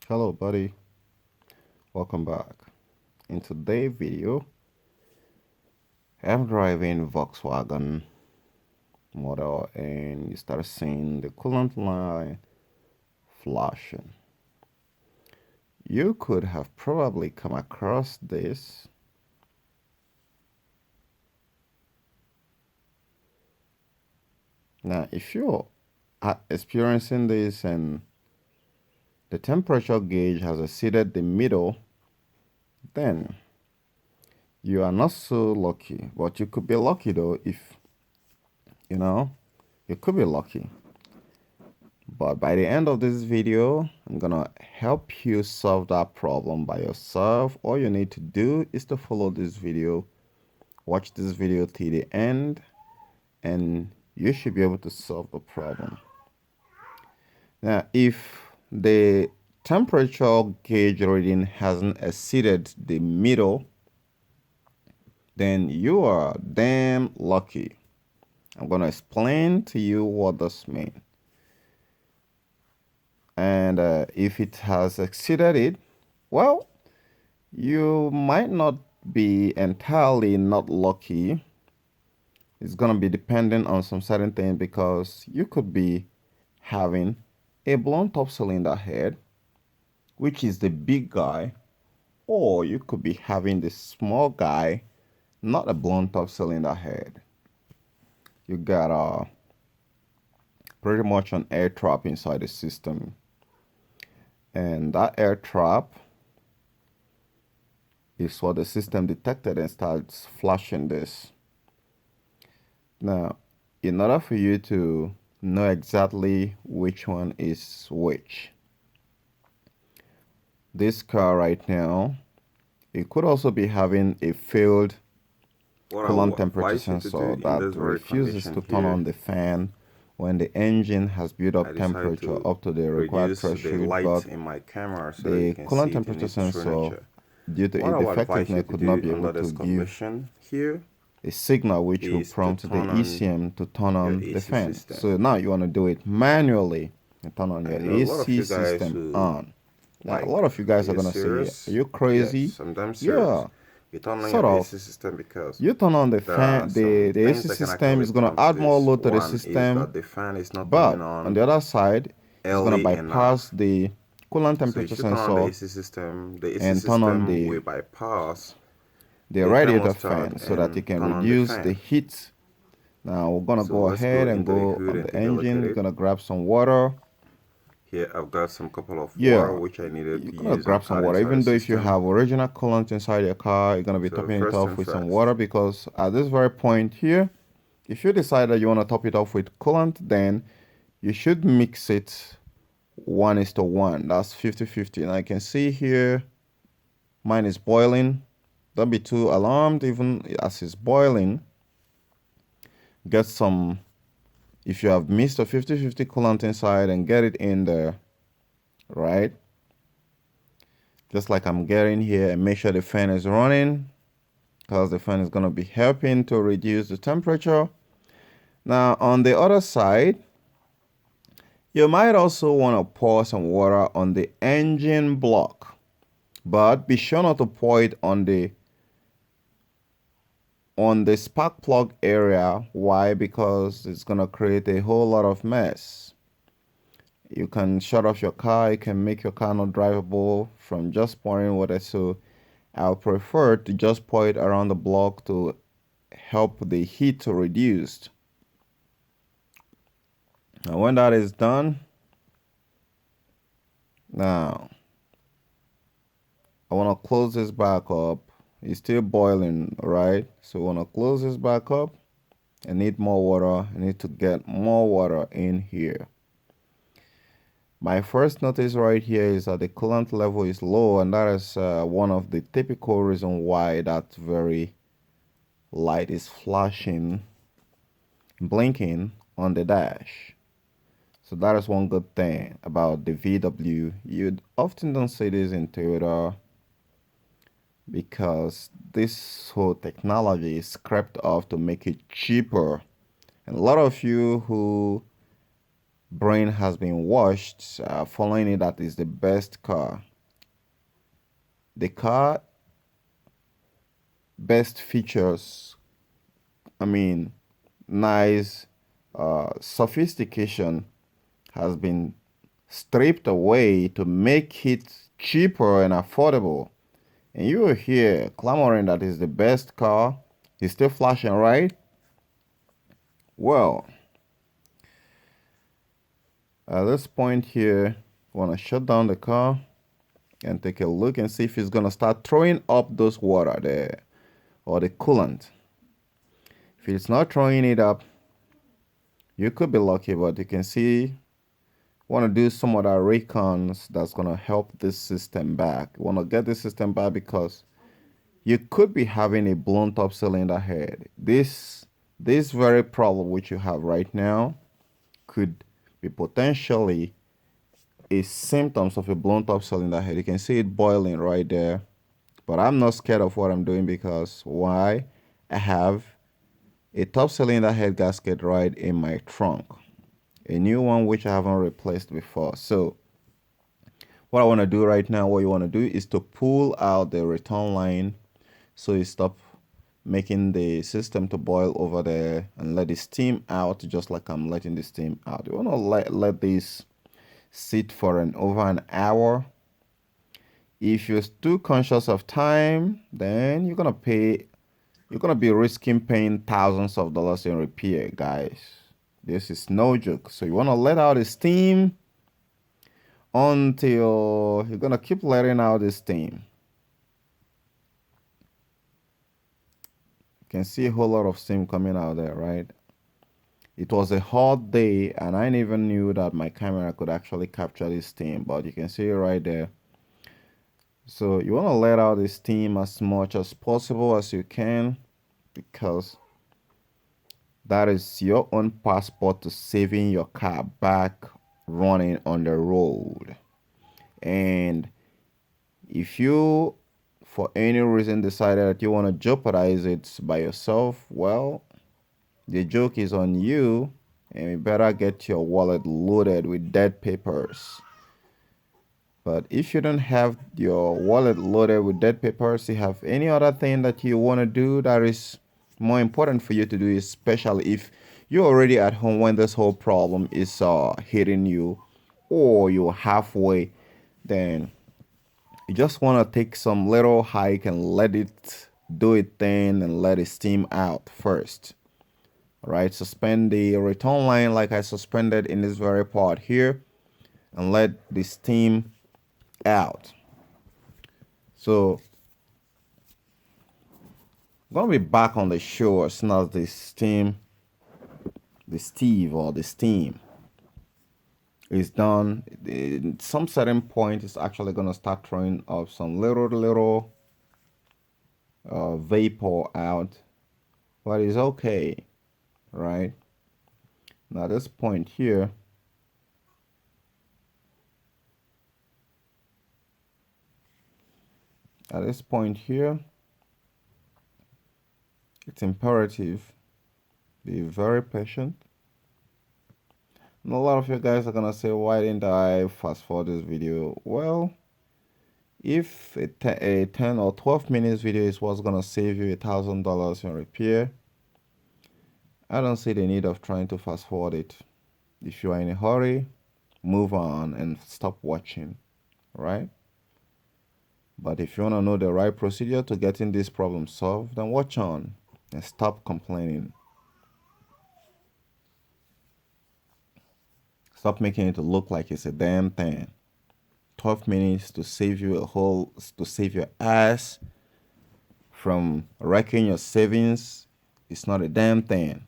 Hello buddy, welcome back. In today's video, I'm driving Volkswagen model and you start seeing the coolant line flashing. You could have probably come across this. Now, if you're experiencing this and the temperature gauge has exceeded the middle, then you are not so lucky. But you could be lucky though if, you know, you could be lucky. But by the end of this video, I'm gonna help you solve that problem by yourself. All you need to do is to follow this video, watch this video till the end, and you should be able to solve the problem. Now, if the temperature gauge reading hasn't exceeded the middle, then you are damn lucky. I'm gonna explain to you what this means. And if it has exceeded it, well, you might not be entirely not lucky. It's going to be dependent on some certain things because you could be having a blown top cylinder head, which is the big guy, or you could be having the small guy, not a blown top cylinder head. You got pretty much an air trap inside the system. And that air trap is what the system detected and starts flashing this. Now, in order for you to know exactly which one is which, this car right now, it could also be having a failed coolant temperature sensor that refuses to turn on the fan when the engine has built up temperature up to the required threshold, but the coolant temperature sensor, due to its defectiveness, could not be able to give a signal which will prompt the ECM to turn on the fan. So now you want to do it manually and turn on your AC system on. Now, a lot of you guys are going to say, are you crazy? Yeah. Sort of. You turn on the fan, the AC system is going to add more load to the system, but on the other side, it's going to bypass the coolant temperature sensor and turn on the radiator fan so that it can reduce the heat. Now we're going to go ahead and go on the engine. We're going to grab some water. Here I've got some couple of water which I needed to use. You're gonna grab some water, even though if you have original coolant inside your car, you're gonna be topping it off with some water, because at this very point here, if you decide that you want to top it off with coolant, then you should mix it 1:1. That's 50-50. And I can see here mine is boiling. Don't be too alarmed even as it's boiling. Get some, if you have mixed a 50-50 coolant inside, and get it in there, right? Just like I'm getting here, and make sure the fan is running, because the fan is going to be helping to reduce the temperature. Now on the other side, you might also want to pour some water on the engine block, but be sure not to pour it on the spark plug area. Why? Because it's going to create a whole lot of mess. You can shut off your car. You can make your car not drivable from just pouring water. So I'll prefer to just pour it around the block to help the heat to reduce. Now when that is done, now I want to close this back up. It's still boiling, right? So I want to close this back up. I need more water. I need to get more water in here. My first notice right here is that the coolant level is low, and that is one of the typical reasons why that very light is flashing, blinking on the dash. So that is one good thing about the VW. You often don't see this in Toyota, because this whole technology is scrapped off to make it cheaper. And a lot of you who brain has been washed, following it that is the best car. The car best features, nice sophistication has been stripped away to make it cheaper and affordable. And you are here clamoring that is the best car. It's still flashing, right? Well, at this point here, I want to shut down the car and take a look and see if it's going to start throwing up those water there or the coolant. If it's not throwing it up, you could be lucky, but you can see want to do some other recons that's going to help this system back. You want to get this system back because you could be having a blown top cylinder head. This very problem which you have right now could be potentially a symptoms of a blown top cylinder head. You can see it boiling right there, but I'm not scared of what I'm doing because why? I have a top cylinder head gasket right in my trunk, a new one which I haven't replaced before. So what I want to do right now, what you want to do is to pull out the return line so you stop making the system to boil over there and let the steam out just like I'm letting the steam out. You want to let this sit for over an hour. If you're too conscious of time, then you're gonna be risking paying thousands of dollars in repair, guys. This is no joke. So you want to let out the steam until you're gonna keep letting out the steam. You can see a whole lot of steam coming out there, right? It was a hot day and I never knew that my camera could actually capture this steam, but you can see it right there. So you want to let out the steam as much as possible as you can because that is your own passport to saving your car back running on the road. And if you for any reason decided that you want to jeopardize it by yourself, well, the joke is on you, and you better get your wallet loaded with dead papers. But if you don't have your wallet loaded with dead papers, you have any other thing that you want to do that is more important for you to do, especially if you're already at home when this whole problem is hitting you or you're halfway, then you just want to take some little hike and let it do its thing and let it steam out first. All right, suspend the return line like I suspended in this very part here and let the steam out. So I'm gonna be back on the show as soon as the steam is done. In some certain point, it's actually gonna start throwing up some little vapor out, but it's okay, right? Now this point here, it's imperative be very patient. And a lot of you guys are gonna say, why didn't I fast forward this video? Well, if a 10 or 12 minutes video is what's gonna save you $1,000 in repair, I don't see the need of trying to fast forward it. If you are in a hurry, move on and stop watching, right? But if you want to know the right procedure to getting this problem solved, then watch on and stop complaining. Stop making it look like it's a damn thing. 12 minutes to save you to save your ass from wrecking your savings. It's not a damn thing.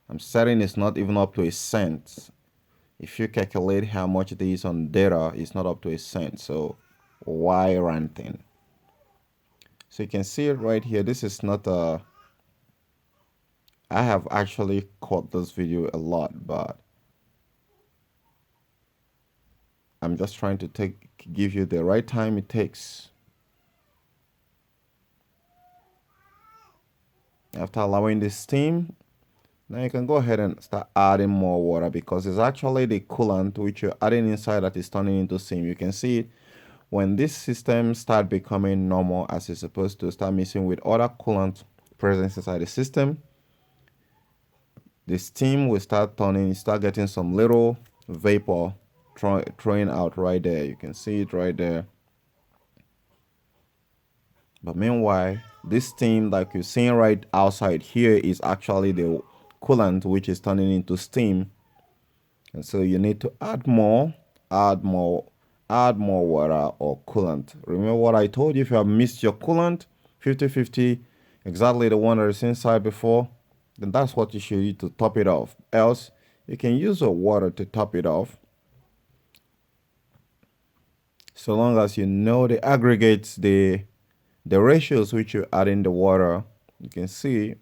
I'm certain it's not even up to a cent. If you calculate how much it is on data, it's not up to a cent. So why ranting? So you can see it right here. This is not I have actually caught this video a lot, but I'm just trying to give you the right time it takes. After allowing the steam, Now you can go ahead and start adding more water, because it's actually the coolant which you're adding inside that is turning into steam. You can see it when this system start becoming normal as it's supposed to, start mixing with other coolant present inside the system. The steam will start turning, start getting some little vapor throwing out right there. You can see it right there. But meanwhile, this steam like you're seeing right outside here is actually the coolant which is turning into steam. And so you need to add more water or coolant. Remember what I told you, if you have missed your coolant 50-50, exactly the one that is inside before, then that's what you should use to top it off. Else you can use your water to top it off, so long as you know the aggregates, the ratios which you add in the water. You can see,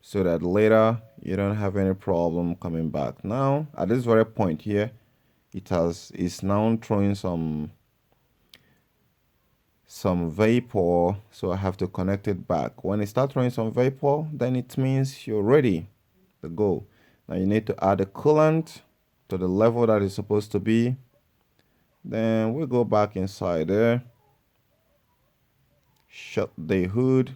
so that later you don't have any problem coming back. Now at this very point here, it's now throwing some vapor, so I have to connect it back. When it starts throwing some vapor, then it means you're ready to go. Now you need to add the coolant to the level that it's supposed to be. Then we'll go back inside there, shut the hood,